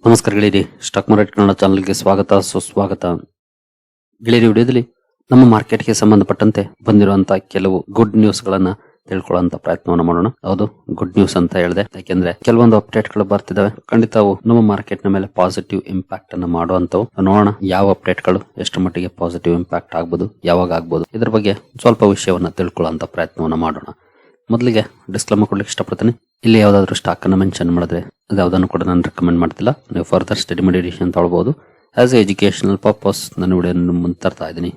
ನಮಸ್ಕಾರ ಗೆಳೆಯರಿ, stock market Kannada ಚಾನಲ್ಗೆ ಸ್ವಾಗತ ಸುಸ್ವಾಗತ. ಗೆಳೆಯರಿ, ವಿಡಿಯೋದಲ್ಲಿ ನಮ್ಮ ಮಾರ್ಕೆಟ್ಗೆ ಸಂಬಂಧಪಟ್ಟಂತೆ ಬಂದಿರುವಂತಹ ಕೆಲವು ಗುಡ್ ನ್ಯೂಸ್ ಗಳನ್ನ ತಿಳ್ಕೊಳ್ಳುವಂತ ಪ್ರಯತ್ನವನ್ನು ಮಾಡೋಣ. ಹೌದು, ಗುಡ್ ನ್ಯೂಸ್ ಅಂತ ಹೇಳಿದೆ, ಯಾಕೆಂದ್ರೆ ಕೆಲವೊಂದು ಅಪ್ಡೇಟ್ ಗಳು ಬರ್ತಿದಾವೆ. ಖಂಡಿತ ಅವು ನಮ್ಮ ಮಾರ್ಕೆಟ್ ನ ಮೇಲೆ ಪಾಸಿಟಿವ್ ಇಂಪ್ಯಾಕ್ಟ್ ಅನ್ನು ಮಾಡುವಂತವು. ನೋಡೋಣ ಯಾವ ಅಪ್ಡೇಟ್ ಗಳು ಎಷ್ಟು ಮಟ್ಟಿಗೆ ಪಾಸಿಟಿವ್ ಇಂಪ್ಯಾಕ್ಟ್ ಆಗ್ಬೋದು, ಯಾವಾಗ ಆಗ್ಬೋದು, ಇದ್ರ ಬಗ್ಗೆ ಸ್ವಲ್ಪ ವಿಷಯವನ್ನ ತಿಳ್ಕೊಳ್ಳುವಂತ ಪ್ರಯತ್ನವನ್ನು ಮಾಡೋಣ. ಮೊದಲಿಗೆ ಡಿಸ್ಕ್ಲೇಮರ್ ಕೊಡ್ಲಿಕ್ಕೆ ಇಷ್ಟಪಡ್ತೀನಿ. ಇಲ್ಲಿ ಯಾವ್ದಾದ್ರು ಸ್ಟಾಕ್ ಅನ್ನ ಮೆನ್ಷನ್ ಮಾಡಿದ್ರೆ ಯಾವುದನ್ನು ಕೂಡ ನಾನು ರೆಕಮೆಂಡ್ ಮಾಡ್ತಿಲ್ಲ. ನೀವು ಫರ್ದರ್ ಸ್ಟಡಿ ಮಾಡಿ ಡಿಸಿಷನ್ ತಗೊಳ್ಬಹುದು. ಆಸ್ ಎ ಎಜುಕೇಶನಲ್ ಪರ್ಪಸ್ ನಾನು ವಿಡಿಯೋ ಮುಂದೆ ತರ್ತಾ ಇದ್ದೀನಿ.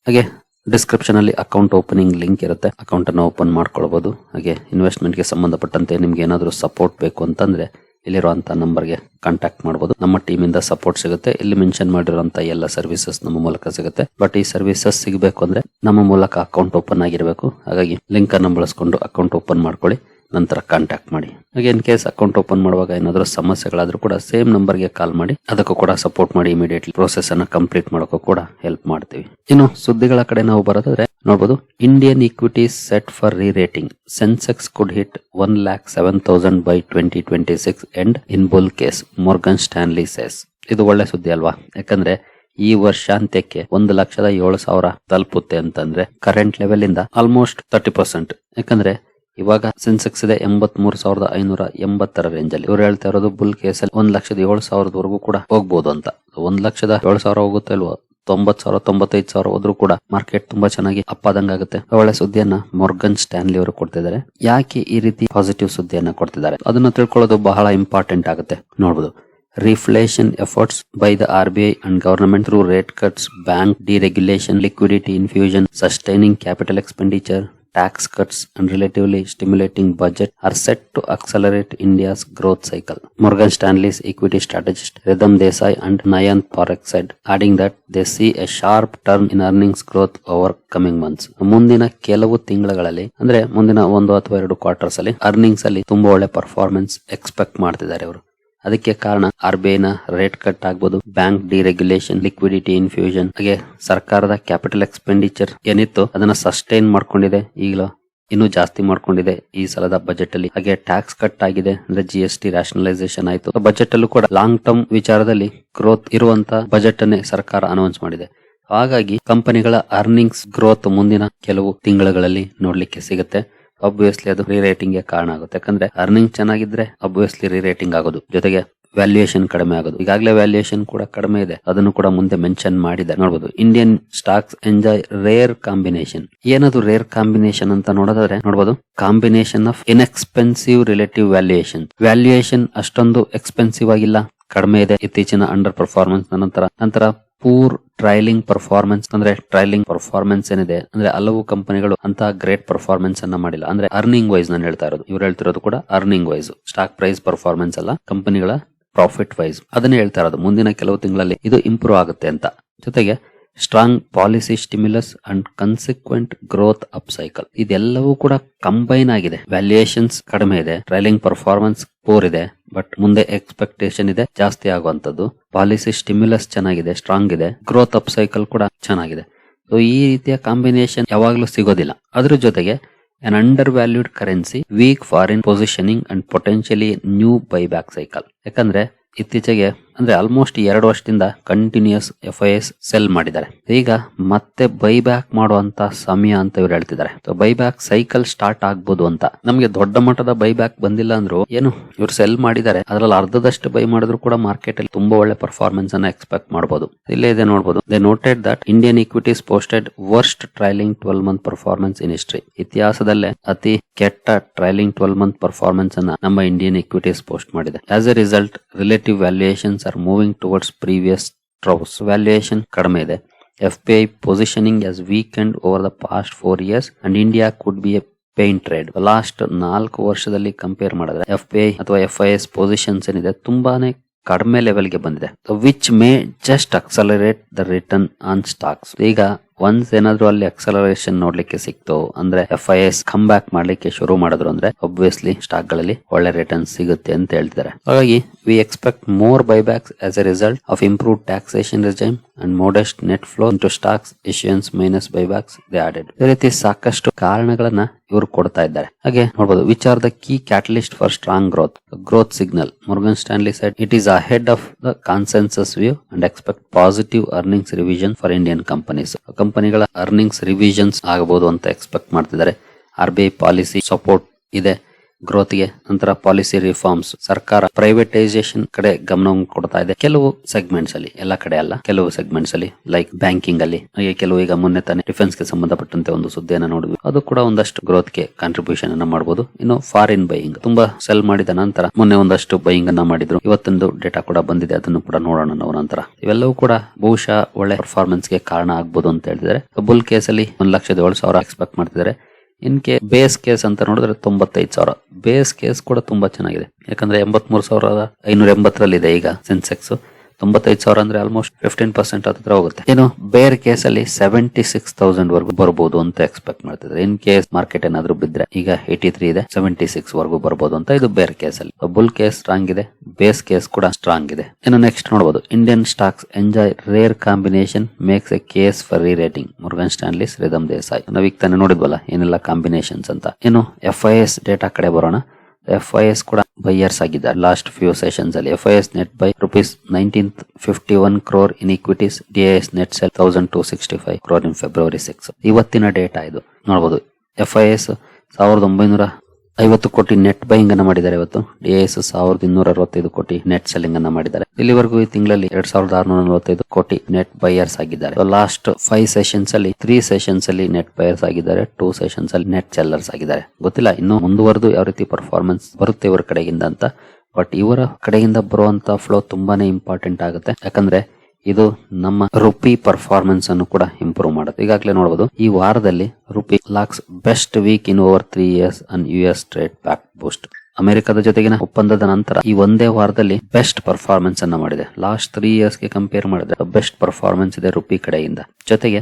ಹಾಗೆ ಡಿಸ್ಕ್ರಿಪ್ಷನ್ ಅಲ್ಲಿ ಅಕೌಂಟ್ ಓಪನಿಂಗ್ ಲಿಂಕ್ ಇರುತ್ತೆ, ಅಕೌಂಟ್ ಅನ್ನು ಓಪನ್ ಮಾಡ್ಕೊಳ್ಬಹುದು. ಹಾಗೆ ಇನ್ವೆಸ್ಟ್ಮೆಂಟ್ ಗೆ ಸಂಬಂಧಪಟ್ಟಂತೆ ನಿಮ್ಗೆ ಏನಾದ್ರು ಸಪೋರ್ಟ್ ಬೇಕು ಅಂತಂದ್ರೆ ಇಲ್ಲಿರುವಂತಹ ನಂಬರ್ಗೆ ಕಾಂಟ್ಯಾಕ್ಟ್ ಮಾಡಬಹುದು. ನಮ್ಮ ಟೀಮ್ ಇಂದ ಸಪೋರ್ಟ್ ಸಿಗುತ್ತೆ. ಇಲ್ಲಿ ಮೆನ್ಷನ್ ಮಾಡಿರುವಂತಹ ಎಲ್ಲ ಸರ್ವಿಸಸ್ ನಮ್ಮ ಮೂಲಕ ಸಿಗುತ್ತೆ. ಬಟ್ ಈ ಸರ್ವಿಸಸ್ ಸಿಗಬೇಕು ಅಂದ್ರೆ ನಮ್ಮ ಮೂಲಕ ಅಕೌಂಟ್ ಓಪನ್ ಆಗಿರಬೇಕು. ಹಾಗಾಗಿ ಲಿಂಕ್ ಅನ್ನು ಬಳಸ್ಕೊಂಡು ಅಕೌಂಟ್ ಓಪನ್ ಮಾಡ್ಕೊಳ್ಳಿ, ನಂತರ ಕಾಂಟ್ಯಾಕ್ಟ್ ಮಾಡಿ. ಹಾಗೆ ಇನ್ ಕೇಸ್ ಅಕೌಂಟ್ ಓಪನ್ ಮಾಡುವಾಗ ಏನಾದರೂ ಸಮಸ್ಯೆಗಳಾದ್ರೂ ಕೂಡ ಸೇಮ್ ನಂಬರ್ಗೆ ಕಾಲ್ ಮಾಡಿ, ಅದಕ್ಕೂ ಕೂಡ ಸಪೋರ್ಟ್ ಮಾಡಿ ಇಮಿಡಿಯೇಟ್ಲಿ ಪ್ರೋಸೆಸ್ ಅನ್ನ ಕಂಪ್ಲೀಟ್ ಮಾಡೋಕ್ಕೂ ಕೂಡ ಹೆಲ್ಪ್ ಮಾಡ್ತೀವಿ. ಇನ್ನು ಸುದ್ದಿಗಳ ಕಡೆ ನಾವು ಬರೋದಾದ್ರೆ ನೋಡಬಹುದು, Indian equities set for re-rating. Sensex could hit 1,07,000 by 2026 end in bull case, Morgan Stanley says. ಇದು ಒಳ್ಳೆ ಸುದ್ದಿ ಅಲ್ವಾ? ಯಾಕಂದ್ರೆ ಈ ವರ್ಷಾಂತ್ಯಕ್ಕೆ 1,07,000 ತಲುಪುತ್ತೆ ಅಂತಂದ್ರೆ ಕರೆಂಟ್ ಲೆವೆಲ್ ಇಂದ ಆಲ್ಮೋಸ್ಟ್ 30%. ಯಾಕಂದ್ರೆ ಇವಾಗ ಸೆನ್ಸೆಕ್ಸ್ ಇದೆ 83,580 ರೇಂಜ್ ಅಲ್ಲಿ. ಇವ್ರು ಹೇಳ್ತಾ ಇರೋದು ಬುಲ್ ಕೇಸಲ್ಲಿ 1,07,000 ಕೂಡ ಹೋಗ್ಬೋದು ಅಂತ. 1,07,000 ಹೋಗುತ್ತೆ ಅಲ್ವಾ? 90,000 95,000 ಹೋದ್ರೂ ಕೂಡ ಮಾರ್ಕೆಟ್ ತುಂಬಾ ಚೆನ್ನಾಗಿ ಅಪ್ ಆದಂಗಾಗುತ್ತೆ. ಒಳ್ಳೆ ಸುದ್ದಿಯನ್ನ ಮಾರ್ಗನ್ ಸ್ಟ್ಯಾನ್ಲಿ ಅವರು ಕೊಡ್ತಿದ್ದಾರೆ. ಯಾಕೆ ಈ ರೀತಿ ಪಾಸಿಟಿವ್ ಸುದ್ದಿಯನ್ನ ಕೊಡ್ತಿದ್ದಾರೆ ಅದನ್ನ ತಿಳ್ಕೊಳ್ಳೋದು ಬಹಳ ಇಂಪಾರ್ಟೆಂಟ್ ಆಗುತ್ತೆ. ನೋಡಬಹುದು, reflation efforts by the RBI and government through rate cuts, bank deregulation, liquidity infusion, sustaining capital expenditure, tax cuts and relatively stimulating budget are set to accelerate India's growth cycle. Morgan Stanley's equity strategist Ridham Desai and Nayant Parekh said, adding that they see a sharp turn in earnings growth over coming months. ಮುಂದಿನ ಕೆಲವು ತಿಂಗಳುಗಳಲ್ಲಿ ಅಂದ್ರೆ ಮುಂದಿನ 1 ಅಥವಾ 2 quarters ಅಲ್ಲಿ earnings ಅಲ್ಲಿ ತುಂಬಾ ಒಳ್ಳೆ ಪರ್ಫಾರ್ಮೆನ್ಸ್ ಎಕ್ಸ್ಪೆಕ್ಟ್ ಮಾಡ್ತಿದ್ದಾರೆ ಅವರು. ಅದಕ್ಕೆ ಕಾರಣ RBI ನ ರೇಟ್ ಕಟ್ ಆಗ್ಬೋದು, ಬ್ಯಾಂಕ್ ಡಿರೆಗ್ಯುಲೇಷನ್, ಲಿಕ್ವಿಡಿಟಿ ಇನ್ಫ್ಯೂಷನ್, ಹಾಗೆ ಸರ್ಕಾರದ ಕ್ಯಾಪಿಟಲ್ ಎಕ್ಸ್ಪೆಂಡಿಚರ್ ಏನಿತ್ತು ಅದನ್ನ ಸಸ್ಟೈನ್ ಮಾಡ್ಕೊಂಡಿದೆ, ಈಗಲೂ ಇನ್ನೂ ಜಾಸ್ತಿ ಮಾಡ್ಕೊಂಡಿದೆ ಈ ಸಲದ ಬಜೆಟ್ ಅಲ್ಲಿ. ಹಾಗೆ ಟ್ಯಾಕ್ಸ್ ಕಟ್ ಆಗಿದೆ, ಅಂದ್ರೆ GST ರ್ಯಾಷನಲೈಸೇಷನ್ ಆಯ್ತು. ಬಜೆಟ್ ಅಲ್ಲೂ ಕೂಡ ಲಾಂಗ್ ಟರ್ಮ್ ವಿಚಾರದಲ್ಲಿ ಗ್ರೋತ್ ಇರುವಂತ ಬಜೆಟ್ ಅನ್ನೇ ಸರ್ಕಾರ ಅನೌನ್ಸ್ ಮಾಡಿದೆ. ಹಾಗಾಗಿ ಕಂಪನಿಗಳ ಅರ್ನಿಂಗ್ಸ್ ಗ್ರೋತ್ ಮುಂದಿನ ಕೆಲವು ತಿಂಗಳುಗಳಲ್ಲಿ ನೋಡ್ಲಿಕ್ಕೆ ಸಿಗುತ್ತೆ. ಅಬ್ವಿಯಸ್ಲಿ ಅದು ರೀ-ರೇಟಿಂಗ್ ಗೆ ಕಾರಣ ಆಗುತ್ತೆ. ಯಾಕಂದ್ರೆ ಅರ್ನಿಂಗ್ ಚೆನ್ನಾಗಿದ್ರೆ ಅಬ್ವಿಯಸ್ಲಿ ರೀ-ರೇಟಿಂಗ್ ಆಗೋದು, ಜೊತೆಗೆ ವ್ಯಾಲ್ಯೂಯೇಷನ್ ಕಡಿಮೆ ಆಗೋದು. ಈಗಾಗಲೇ ವ್ಯಾಲ್ಯೂಯೇಷನ್ ಕೂಡ ಕಡಿಮೆ ಇದೆ, ಅದನ್ನು ಕೂಡ ಮುಂದೆ ಮೆನ್ಷನ್ ಮಾಡಿದೆ. ನೋಡಬಹುದು, Indian stocks enjoy rare combination. ಏನದು ರೇರ್ ಕಾಂಬಿನೇಷನ್ ಅಂತ ನೋಡೋದಾದ್ರೆ ನೋಡಬಹುದು, combination of inexpensive relative valuation. Valuation ಅಷ್ಟೊಂದು ಎಕ್ಸ್ಪೆನ್ಸಿವ್ ಆಗಿಲ್ಲ, ಕಡಿಮೆ ಇದೆ. ಇತ್ತೀಚಿನ ಅಂಡರ್ ಪರ್ಫಾರ್ಮೆನ್ಸ್ ನಂತರ ಪೂರ್ ಟ್ರೈಲಿಂಗ್ ಪರ್ಫಾರ್ಮೆನ್ಸ್. ಅಂದ್ರೆ ಟ್ರೈಲಿಂಗ್ ಪರ್ಫಾರ್ಮೆನ್ಸ್ ಏನಿದೆ ಅಂದ್ರೆ ಹಲವು ಕಂಪನಿಗಳು ಅಂತ ಗ್ರೇಟ್ ಪರ್ಫಾರ್ಮೆನ್ಸ್ ಅನ್ನ ಮಾಡಿಲ್ಲ. ಅಂದ್ರೆ ಅರ್ನಿಂಗ್ ವೈಸ್ ನಾನು ಹೇಳ್ತಾ ಇರೋದು, ಇವ್ರು ಹೇಳ್ತಿರೋದು ಕೂಡ earning wise, stock price performance ಅಲ್ಲ, ಕಂಪನಿಗಳ ಪ್ರಾಫಿಟ್ ವೈಸ್ ಅದನ್ನೇ ಹೇಳ್ತಾ ಇರೋದು. ಮುಂದಿನ ಕೆಲವು ತಿಂಗಳಲ್ಲಿ ಇದು ಇಂಪ್ರೂವ್ ಆಗುತ್ತೆ ಅಂತ. ಜೊತೆಗೆ strong policy stimulus and consequent growth up cycle, ಇದೆಲ್ಲವೂ ಕೂಡ ಕಂಬೈನ್ ಆಗಿದೆ. ವ್ಯಾಲ್ಯೂಯೇಷನ್ಸ್ ಕಡಿಮೆ ಇದೆ, ಟ್ರೈಲಿಂಗ್ ಪರ್ಫಾರ್ಮೆನ್ಸ್ ಪೂರ್ ಇದೆ, ಬಟ್ ಮುಂದೆ ಎಕ್ಸ್ಪೆಕ್ಟೇಷನ್ ಇದೆ ಜಾಸ್ತಿ ಆಗುವಂತದ್ದು. ಪಾಲಿಸಿ ಸ್ಟಿಮ್ಯುಲಸ್ ಚೆನ್ನಾಗಿದೆ, ಸ್ಟ್ರಾಂಗ್ ಇದೆ, ಗ್ರೋತ್ ಅಪ್ ಸೈಕಲ್ ಕೂಡ ಚೆನ್ನಾಗಿದೆ. ಸೊ ಈ ರೀತಿಯ ಕಾಂಬಿನೇಷನ್ ಯಾವಾಗ್ಲೂ ಸಿಗೋದಿಲ್ಲ. ಅದ್ರ ಜೊತೆಗೆ an undervalued currency, weak foreign positioning and potentially new buyback cycle. ಯಾಕಂದ್ರೆ ಇತ್ತೀಚೆಗೆ ಅಂದ್ರೆ ಆಲ್ಮೋಸ್ಟ್ 2 ವರ್ಷದಿಂದ ಕಂಟಿನ್ಯೂಸ್ FIS ಸೆಲ್ ಮಾಡಿದ್ದಾರೆ. ಈಗ ಮತ್ತೆ ಬೈಬ್ಯಾಕ್ ಮಾಡುವಂತ ಸಮಯ ಅಂತ ಇವ್ರು ಹೇಳ್ತಿದ್ದಾರೆ. ಬೈಬ್ಯಾಕ್ ಸೈಕಲ್ ಸ್ಟಾರ್ಟ್ ಆಗ್ಬೋದು ಅಂತ. ನಮ್ಗೆ ದೊಡ್ಡ ಮಟ್ಟದ ಬೈಬ್ಯಾಕ್ ಬಂದಿಲ್ಲ ಅಂದ್ರು ಏನು, ಇವ್ರು ಸೆಲ್ ಮಾಡಿದ್ದಾರೆ, ಅದ್ರಲ್ಲಿ ಅರ್ಧದಷ್ಟು ಬೈ ಮಾಡಿದ್ರು ಕೂಡ ಮಾರ್ಕೆಟ್ ಅಲ್ಲಿ ತುಂಬಾ ಒಳ್ಳೆ ಪರ್ಫಾರ್ಮೆನ್ಸ್ ಅನ್ನ ಎಕ್ಸ್ಪೆಕ್ಟ್ ಮಾಡಬಹುದು. ಇಲ್ಲೇ ಇದೆ ನೋಡಬಹುದು, they noted that Indian equities posted worst trailing 12 month performance in history. ಇತಿಹಾಸದಲ್ಲೇ ಅತಿ ಕೆಟ್ಟ ಟ್ರೈಲಿಂಗ್ 12 ಮಂತ್ ಪರ್ಫಾರ್ಮೆನ್ಸ್ ಅನ್ನ ನಮ್ಮ ಇಂಡಿಯನ್ ಇಕ್ವಿಟೀಸ್ ಪೋಸ್ಟ್ ಮಾಡಿದೆ. As a result relative valuations are moving towards previous troughs. Valuation ಕಡಿಮೆ ಇದೆ. FPI positioning has weakened over the past 4 years and India could be a pain trade. Last 4 ವರ್ಷದಲ್ಲಿ compare ಮಾಡಿದ್ರೆ FPI ಅಥವಾ FIS positions ಏನಿದೆ ತುಂಬಾನೇ ಕಡಿಮೆ ಲೆವೆಲ್ಗೆ ಬಂದಿದೆ, which may just accelerate the return on stocks. ಈಗ ಒನ್ಸ್ ಏನಾದ್ರೂ ಅಲ್ಲಿ ಅಕ್ಸಲರೇಷನ್ ನೋಡ್ಲಿಕ್ಕೆ ಸಿಕ್ತು ಅಂದ್ರೆ FIS ಕಮ್ ಬ್ಯಾಕ್ ಮಾಡ್ಲಿಕ್ಕೆ ಶುರು ಮಾಡಿದ್ರು ಅಂದ್ರೆ ಒಬ್ವಿಯಸ್ಲಿ ಸ್ಟಾಕ್ ಗಳಲ್ಲಿ ಒಳ್ಳೆ ರಿಟರ್ನ್ ಸಿಗುತ್ತೆ ಅಂತ ಹೇಳ್ತಿದ್ದಾರೆ. ಹಾಗಾಗಿ we expect more buybacks as a result of improve taxation regime and modest net flow into stocks issuances minus buybacks they added. ಈ ರೀತಿ ಸಾಕಷ್ಟು ಕಾರಣಗಳನ್ನ ಇವರು ಕೊಡ್ತಾ ಇದ್ದಾರೆ. ಹಾಗೆ ನೋಡಬಹುದು which are the key catalyst for strong growth signal. Morgan Stanley said it is ahead of the consensus view and expect positive earnings revision for Indian companies. ಕಂಪನಿಗಳ ಅರ್ನಿಂಗ್ಸ್ ರಿವಿಷನ್ಸ್ ಆಗಬಹುದು ಅಂತ ಎಕ್ಸ್ಪೆಕ್ಟ್ ಮಾಡ್ತಿದ್ದಾರೆ. RBI ಪಾಲಿಸಿ ಸಪೋರ್ಟ್ ಇದೆ growth ಗೆ. ನಂತರ policy reforms, ಸರ್ಕಾರ privatisation ಕಡೆ ಗಮನ ಕೊಡ್ತಾ ಇದೆ ಕೆಲವು ಸೆಗ್ಮೆಂಟ್ಸ್ ಅಲ್ಲಿ, ಎಲ್ಲ ಕಡೆ ಅಲ್ಲ, ಕೆಲವು ಸೆಗ್ಮೆಂಟ್ಸ್ ಅಲ್ಲಿ ಲೈಕ್ ಬ್ಯಾಂಕಿಂಗ್ ಅಲ್ಲಿ. ಹಾಗೆ ಕೆಲವು ಈಗ ಮೊನ್ನೆ ತಾನೇ ಡಿಫೆನ್ಸ್ ಗೆ ಸಂಬಂಧಪಟ್ಟಂತೆ ಒಂದು ಸುದ್ದಿಯನ್ನು ನೋಡಿದ್ವಿ, ಅದು ಕೂಡ ಒಂದಷ್ಟು ಗ್ರೋತ್ ಗೆ ಕಾಂಟ್ರಿಬ್ಯೂಷನ್ ಅನ್ನ ಮಾಡಬಹುದು. ಇನ್ನು ಫಾರಿನ್ ಬೈಯಿಂಗ್ ತುಂಬಾ ಸೆಲ್ ಮಾಡಿದ ನಂತರ ಮೊನ್ನೆ ಒಂದಷ್ಟು ಬೈಯಿಂಗ್ ಅನ್ನ ಮಾಡಿದ್ರು. ಇವತ್ತೊಂದು ಡೇಟಾ ಕೂಡ ಬಂದಿದೆ, ಅದನ್ನು ಕೂಡ ನೋಡೋಣ ನಾವು ನಂತರ. ಇವೆಲ್ಲವೂ ಕೂಡ ಬಹುಶಃ ಒಳ್ಳೆ ಪರ್ಫಾರ್ಮೆನ್ಸ್ ಗೆ ಕಾರಣ ಆಗ್ಬಹುದು ಅಂತ ಹೇಳಿದ್ದಾರೆ. ಬುಲ್ ಕೇಸ್ ಅಲ್ಲಿ 1,07,000 ಎಕ್ಸ್ಪೆಕ್ಟ್ ಮಾಡ್ತಿದ್ದಾರೆ. ಇನ್ ಬೇಸ್ ಕೇಸ್ ಅಂತ ನೋಡಿದ್ರೆ 95,000. ಬೇಸ್ ಕೇಸ್ ಕೂಡ ತುಂಬಾ ಚೆನ್ನಾಗಿದೆ, ಯಾಕಂದ್ರೆ 83,580 ಇದೆ ಈಗ ಸೆನ್ಸೆಕ್ಸ್. 95,000 ಅಂದ್ರೆ ಆಲ್ಮೋಸ್ಟ್ 15% ಹತ್ರ ಹೋಗುತ್ತೆ. ಏನು ಬೇರೆ ಕೇಸ್ ಅಲ್ಲಿ 76,000 ವರೆಗೂ ಬರಬಹುದು ಅಂತ ಎಕ್ಸ್ಪೆಕ್ಟ್ ಮಾಡ್ತಿದ್ದಾರೆ. ಇನ್ ಕೇಸ್ ಮಾರ್ಕೆಟ್ ಏನಾದ್ರು ಬಿದ್ರೆ ಈಗ 83 ಇದೆ, 76 ವರೆಗೂ ಬರಬಹುದು ಅಂತ. ಇದು ಬೇರೆ ಕೇಸ್ ಅಲ್ಲಿ. ಬುಲ್ ಕೇಸ್ ಸ್ಟ್ರಾಂಗ್ ಇದೆ, ಬೇಸ್ ಕೇಸ್ ಕೂಡ ಸ್ಟ್ರಾಂಗ್ ಇದೆ. ಇನ್ನು ನೆಕ್ಸ್ಟ್ ನೋಡಬಹುದು, Indian stocks enjoy rare combination makes a case for re-rating. Morgan Stanley Sridham Desai. ನಾವೀಗ ತಾನೇ ನೋಡಿದ್ವಲ್ಲ ಏನೆಲ್ಲ ಕಾಂಬಿನೇಷನ್ಸ್ ಅಂತ. ಇನ್ನು FIS ಡೇಟಾ ಕಡೆ ಬರೋಣ. FIS ಕೂಡ ಬೈಯರ್ಸ್ ಆಗಿದ್ದಾರೆ ಲಾಸ್ಟ್ ಫ್ಯೂ ಸೆಷನ್ಸ್ ಅಲ್ಲಿ. FIS net by ₹1951 crore in equities. DIS net cell 1,265 crore in February 6. ಇವತ್ತಿನ ಡೇಟಾ ಇದು ನೋಡಬಹುದು. FIS 1,950 ಕೋಟಿ ನೆಟ್ ಬೈಯಿಂಗ್ ಅನ್ನ ಮಾಡಿದ್ದಾರೆ ಇವತ್ತು. DIS 1,265 ಕೋಟಿ ನೆಟ್ ಸೆಲ್ಲಿಂಗ್ ಅನ್ನ ಮಾಡಿದ್ದಾರೆ. ಇಲ್ಲಿವರೆಗೂ ಈ ತಿಂಗಳಲ್ಲಿ 2,645 ಕೋಟಿ ನೆಟ್ ಬೈಯರ್ಸ್ ಆಗಿದ್ದಾರೆ. ಲಾಸ್ಟ್ 5 ಸೆಷನ್ಸ್ ಅಲ್ಲಿ 3 ಸೆಷನ್ಸ್ ಅಲ್ಲಿ ನೆಟ್ ಬೈಯರ್ಸ್ ಆಗಿದ್ದಾರೆ, 2 ಸೆಷನ್ಸ್ ಅಲ್ಲಿ ನೆಟ್ ಸೆಲ್ಲರ್ಸ್ ಆಗಿದ್ದಾರೆ. ಗೊತ್ತಿಲ್ಲ ಇನ್ನು ಮುಂದುವರೆದು ಯಾವ ರೀತಿ ಪರ್ಫಾರ್ಮೆನ್ಸ್ ಬರುತ್ತೆ ಇವರ ಕಡೆಗಿಂದ ಅಂತ. ಬಟ್ ಇವರ ಕಡೆಯಿಂದ ಬರುವಂತ ಫ್ಲೋ ತುಂಬಾನೇ ಇಂಪಾರ್ಟೆಂಟ್ ಆಗುತ್ತೆ, ಯಾಕಂದ್ರೆ ಇದು ನಮ್ಮ ರುಪಿ ಪರ್ಫಾರ್ಮೆನ್ಸ್ ಅನ್ನು ಕೂಡ ಇಂಪ್ರೂವ್ ಮಾಡುತ್ತೆ. ಈಗಾಗಲೇ ನೋಡಬಹುದು ಈ ವಾರದಲ್ಲಿ rupee logs best week in over 3 years and US trade back boost. ಅಮೆರಿಕದ ಜೊತೆಗಿನ ಒಪ್ಪಂದದ ನಂತರ ಈ ಒಂದೇ ವಾರದಲ್ಲಿ ಬೆಸ್ಟ್ ಪರ್ಫಾರ್ಮೆನ್ಸ್ ಅನ್ನ ಮಾಡಿದೆ. ಲಾಸ್ಟ್ 3 years ಗೆ ಕಂಪೇರ್ ಮಾಡಿದ್ರೆ ಬೆಸ್ಟ್ ಪರ್ಫಾರ್ಮೆನ್ಸ್ ಇದೆ ರುಪಿ ಕಡೆಯಿಂದ. ಜೊತೆಗೆ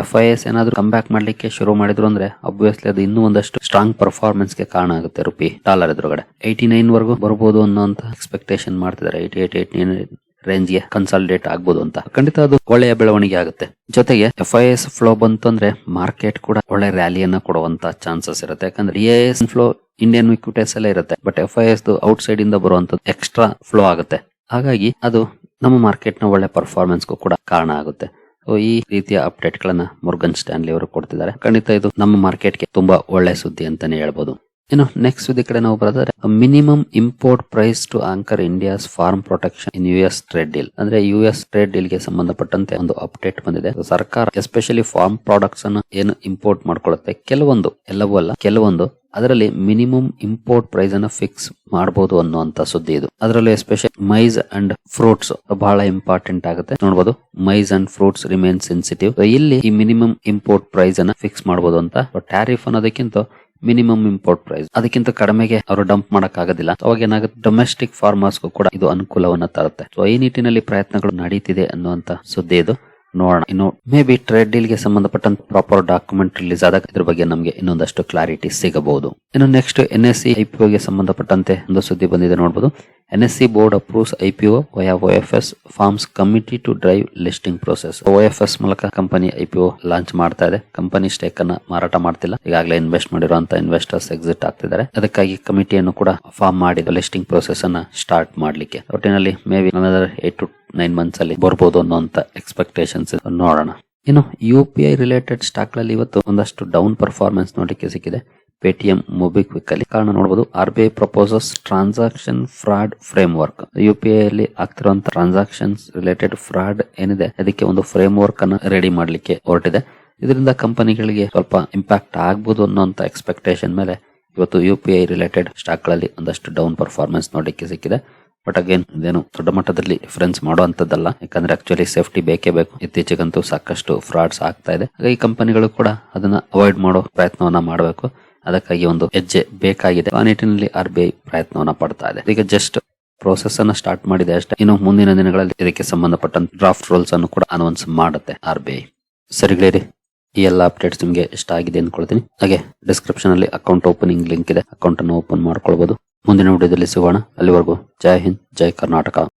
FIS ಏನಾದ್ರು ಕಮ್ ಬ್ಯಾಕ್ ಮಾಡ್ಲಿಕ್ಕೆ ಶುರು ಮಾಡಿದ್ರು ಅಂದ್ರೆ ಅಬ್ವಿಯಸ್ಲಿ ಅದು ಇನ್ನೂ ಒಂದಷ್ಟು ಸ್ಟ್ರಾಂಗ್ ಪರ್ಫಾರ್ಮೆನ್ಸ್ ಗೆ ಕಾರಣ ಆಗುತ್ತೆ. ರುಪಿ ಡಾಲರ್ ಎದುರುಗಡೆ 89 ವರೆಗೂ ಬರಬಹುದು ಅನ್ನೋಂತ ಎಕ್ಸ್ಪೆಕ್ಟೇಷನ್ ಮಾಡ್ತಿದ್ದಾರೆ. 88-89 ರೇಂಜ್ ಗೆ ಕನ್ಸಾಲಿಡೇಟ್ ಆಗ್ಬೋದು ಅಂತ. ಖಂಡಿತ ಅದು ಒಳ್ಳೆಯ ಬೆಳವಣಿಗೆ ಆಗುತ್ತೆ. ಜೊತೆಗೆ FIS ಫ್ಲೋ ಬಂತು ಅಂದ್ರೆ ಮಾರ್ಕೆಟ್ ಕೂಡ ಒಳ್ಳೆ ರ್ಯಾಲಿಯನ್ನ ಕೊಡುವಂತ ಚಾನ್ಸಸ್ ಇರುತ್ತೆ. ಯಾಕಂದ್ರೆ DIS ಫ್ಲೋ ಇಂಡಿಯನ್ ಇಕ್ವಿಟೀಸ್ ಎಲ್ಲ ಇರುತ್ತೆ, ಬಟ್ FIS ಔಟ್ ಸೈಡ್ ಇಂದ ಬರುವಂತದ್ದು ಎಕ್ಸ್ಟ್ರಾ ಫ್ಲೋ ಆಗುತ್ತೆ. ಹಾಗಾಗಿ ಅದು ನಮ್ಮ ಮಾರ್ಕೆಟ್ ನ ಒಳ್ಳೆ ಪರ್ಫಾರ್ಮೆನ್ಸ್ ಕೂಡ ಕಾರಣ ಆಗುತ್ತೆ. ಸೊ ಈ ರೀತಿಯ ಅಪ್ಡೇಟ್ ಗಳನ್ನ Morgan Stanley ಅವರು ಕೊಡ್ತಿದ್ದಾರೆ. ಖಂಡಿತ ಇದು ನಮ್ಮ ಮಾರ್ಕೆಟ್ ಗೆ ತುಂಬಾ ಒಳ್ಳೆ ಸುದ್ದಿ ಅಂತಾನೆ ಹೇಳ್ಬೋದು. ಇನ್ನು ನೆಕ್ಸ್ಟ್ ಸುದ್ದಿ ಕಡೆ ನಾವು ಬರೋದಾದ್ರೆ, minimum import price to anchor India's farm protection in US trade deal. ಅಂದ್ರೆ US ಟ್ರೇಡ್ ಡೀಲ್ ಗೆ ಸಂಬಂಧಪಟ್ಟಂತೆ ಒಂದು ಅಪ್ಡೇಟ್ ಬಂದಿದೆ. ಸರ್ಕಾರ ಎಸ್ಪೆಷಲಿ ಫಾರ್ಮ್ ಪ್ರಾಡಕ್ಟ್ಸ್ ಅನ್ನು ಏನು ಇಂಪೋರ್ಟ್ ಮಾಡ್ಕೊಳ್ಳುತ್ತೆ, ಕೆಲವೊಂದು, ಎಲ್ಲವೂ ಅಲ್ಲ, ಕೆಲವೊಂದು ಅದರಲ್ಲಿ ಮಿನಿಮಮ್ ಇಂಪೋರ್ಟ್ ಪ್ರೈಸ್ ಅನ್ನ ಫಿಕ್ಸ್ ಮಾಡಬಹುದು ಅನ್ನುವಂತ ಸುದ್ದಿ ಇದು. ಅದರಲ್ಲಿ ಎಸ್ಪೆಷಲಿ ಮೈಸ್ ಅಂಡ್ ಫ್ರೂಟ್ಸ್ ಬಹಳ ಇಂಪಾರ್ಟೆಂಟ್ ಆಗುತ್ತೆ. ನೋಡಬಹುದು mice and fruits remain sensitive. ಇಲ್ಲಿ ಈ ಮಿನಿಮಮ್ ಇಂಪೋರ್ಟ್ ಪ್ರೈಸ್ ಅನ್ನ ಫಿಕ್ಸ್ ಮಾಡಬಹುದು ಅಂತ. ಟ್ಯಾರಿಫ್ ಅನ್ನೋದಕ್ಕಿಂತ ಮಿನಿಮಮ್ ಇಂಪೋರ್ಟ್ ಪ್ರೈಸ್ ಅದಕ್ಕಿಂತ ಕಡಿಮೆಗೆ ಅವರು ಡಂಪ್ ಮಾಡಕ್ ಆಗೋದಿಲ್ಲ. ಅವಾಗ ಏನಾಗುತ್ತೆ, ಡೊಮೆಸ್ಟಿಕ್ ಫಾರ್ಮರ್ಸ್ಗೂ ಕೂಡ ಇದು ಅನುಕೂಲವನ್ನ ತರುತ್ತೆ. ಸೊ ಈ ನಿಟ್ಟಿನಲ್ಲಿ ಪ್ರಯತ್ನಗಳು ನಡೀತಿದೆ ಅನ್ನುವಂತ ಸುದ್ದಿ ಇದು. ನೋಡೋಣ, ಇನ್ನು ಮೇ ಬಿ ಟ್ರೇಡ್ ಡೀಲ್ ಗೆ ಸಂಬಂಧಪಟ್ಟಂತ ಪ್ರಾಪರ್ ಡಾಕ್ಯುಮೆಂಟ್ ರಿಲೀಸ್ ಆದಾಗ ಇದ್ರ ಬಗ್ಗೆ ನಮಗೆ ಇನ್ನೊಂದಷ್ಟು ಕ್ಲಾರಿಟಿ ಸಿಗಬಹುದು. ಇನ್ನು ನೆಕ್ಸ್ಟ್ NSE IPO ಗೆ ಸಂಬಂಧಪಟ್ಟಂತೆ ಒಂದು ಸುದ್ದಿ ಬಂದಿದೆ ನೋಡಬಹುದು. NSE board approves IPO via OFS, forms committee to drive listing process. OFS ಮೂಲಕ ಕಂಪನಿ IPO ಲಾಂಚ್ ಮಾಡ್ತಾ ಇದೆ. ಕಂಪನಿ ಸ್ಟೇಕ್ ಅನ್ನ ಮಾರಾಟ ಮಾಡ್ತಿಲ್ಲ. ಈಗಾಗಲೇ ಇನ್ವೆಸ್ಟ್ ಮಾಡಿರುವಂತಹ ಇನ್ವೆಸ್ಟರ್ಸ್ ಎಕ್ಸಿಟ್ ಆಗ್ತಿದ್ದಾರೆ. ಅದಕ್ಕಾಗಿ ಕಮಿಟಿಯನ್ನು ಕೂಡ ಫಾರ್ಮ್ ಮಾಡಿ ಲಿಸ್ಟಿಂಗ್ ಪ್ರೋಸೆಸ್ ಅನ್ನ ಸ್ಟಾರ್ಟ್ ಮಾಡ್ಲಿಕ್ಕೆ ಒಟ್ಟಿನಲ್ಲಿ ಮೇ ಬಿ 8 to 9 months ಅಲ್ಲಿ ಬರ್ಬೋದು ಅನ್ನೋಂತ ಎಕ್ಸ್ಪೆಕ್ಟೇಷನ್ಸ್ ನೋಡೋಣ. ಇನ್ನು UPI ರಿಲೇಟೆಡ್ ಸ್ಟಾಕ್ ಗಳಲ್ಲಿ ಇವತ್ತು ಒಂದಷ್ಟು ಡೌನ್ ಪರ್ಫಾರ್ಮೆನ್ಸ್ ನೋಡಲಿಕ್ಕೆ ಸಿಕ್ಕಿದೆ. ಪೇಟಿಎಂ, ಮೊಬಿಕ್ವಿಕ್ ಅಲ್ಲಿ. ಕಾರಣ ನೋಡಬಹುದು, RBI proposes transaction fraud frame work. UPI ಅಲ್ಲಿ ಆಗ್ತಿರುವಂತ ಟ್ರಾನ್ಸಾಕ್ಷನ್ಸ್ ರಿಲೇಟೆಡ್ ಫ್ರಾಡ್ ಏನಿದೆ ಅದಕ್ಕೆ ಒಂದು ಫ್ರೇಮ್ ವರ್ಕ್ ಅನ್ನ ರೆಡಿ ಮಾಡ್ಲಿಕ್ಕೆ ಹೊರಟಿದೆ. ಇದರಿಂದ ಕಂಪನಿಗಳಿಗೆ ಸ್ವಲ್ಪ ಇಂಪ್ಯಾಕ್ಟ್ ಆಗ್ಬಹುದು ಅನ್ನೋಂತ ಎಕ್ಸ್ಪೆಕ್ಟೇಷನ್ ಮೇಲೆ ಇವತ್ತು UPI ರಿಲೇಟೆಡ್ ಸ್ಟಾಕ್ ಗಳಲ್ಲಿ ಒಂದಷ್ಟು ಡೌನ್ ಪರ್ಫಾರ್ಮೆನ್ಸ್ ನೋಡಲಿಕ್ಕೆ ಸಿಕ್ಕಿದೆ. ಬಟ್ ಅಗೇನ್ ಇದೇನು ದೊಡ್ಡ ಮಟ್ಟದಲ್ಲಿ ಡಿಫರೆನ್ಸ್ ಮಾಡುವಂತದ್ದಲ್ಲ, ಯಾಕಂದ್ರೆ ಆಕ್ಚುಲಿ ಸೇಫ್ಟಿ ಬೇಕೇ ಬೇಕು. ಇತ್ತೀಚೆಗಂತೂ ಸಾಕಷ್ಟು ಫ್ರಾಡ್ಸ್ ಆಗ್ತಾ ಇದೆ. ಹಾಗಾಗಿ ಕಂಪನಿಗಳು ಕೂಡ ಅದನ್ನ ಅವಾಯ್ಡ್ ಮಾಡೋ ಪ್ರಯತ್ನವನ್ನ ಮಾಡಬೇಕು. ಅದಕ್ಕಾಗಿ ಒಂದು ಹೆಜ್ಜೆ ಬೇಕಾಗಿದೆ. ಆ ನಿಟ್ಟಿನಲ್ಲಿ RBI ಪ್ರಯತ್ನವನ್ನ ಪಡ್ತಾ ಇದೆ. ಈಗ ಜಸ್ಟ್ ಪ್ರೋಸೆಸ್ ಅನ್ನ ಸ್ಟಾರ್ಟ್ ಮಾಡಿದೆ ಅಷ್ಟೇ. ಇನ್ನು ಮುಂದಿನ ದಿನಗಳಲ್ಲಿ ಇದಕ್ಕೆ ಸಂಬಂಧಪಟ್ಟಂತ ಡ್ರಾಫ್ಟ್ ರೂಲ್ಸ್ ಅನ್ನು ಕೂಡ ಅನೌನ್ಸ್ ಮಾಡುತ್ತೆ RBI. ಸರಿಗಳೇ, ಈ ಎಲ್ಲ ಅಪ್ಡೇಟ್ಸ್ ನಿಮಗೆ ಇಷ್ಟ ಆಗಿದೆ ಅಂದ್ಕೊಳ್ತೀನಿ. ಹಾಗೆ ಡಿಸ್ಕ್ರಿಪ್ಷನ್ ಅಲ್ಲಿ ಅಕೌಂಟ್ ಓಪನಿಂಗ್ ಲಿಂಕ್ ಇದೆ, ಅಕೌಂಟ್ ಅನ್ನು ಓಪನ್ ಮಾಡ್ಕೊಳ್ಬಹುದು. ಮುಂದಿನ ವಿಡಿಯೋದಲ್ಲಿ ಸಿಗೋಣ. ಅಲ್ಲಿವರೆಗೂ ಜೈ ಹಿಂದ್, ಜೈ ಕರ್ನಾಟಕ.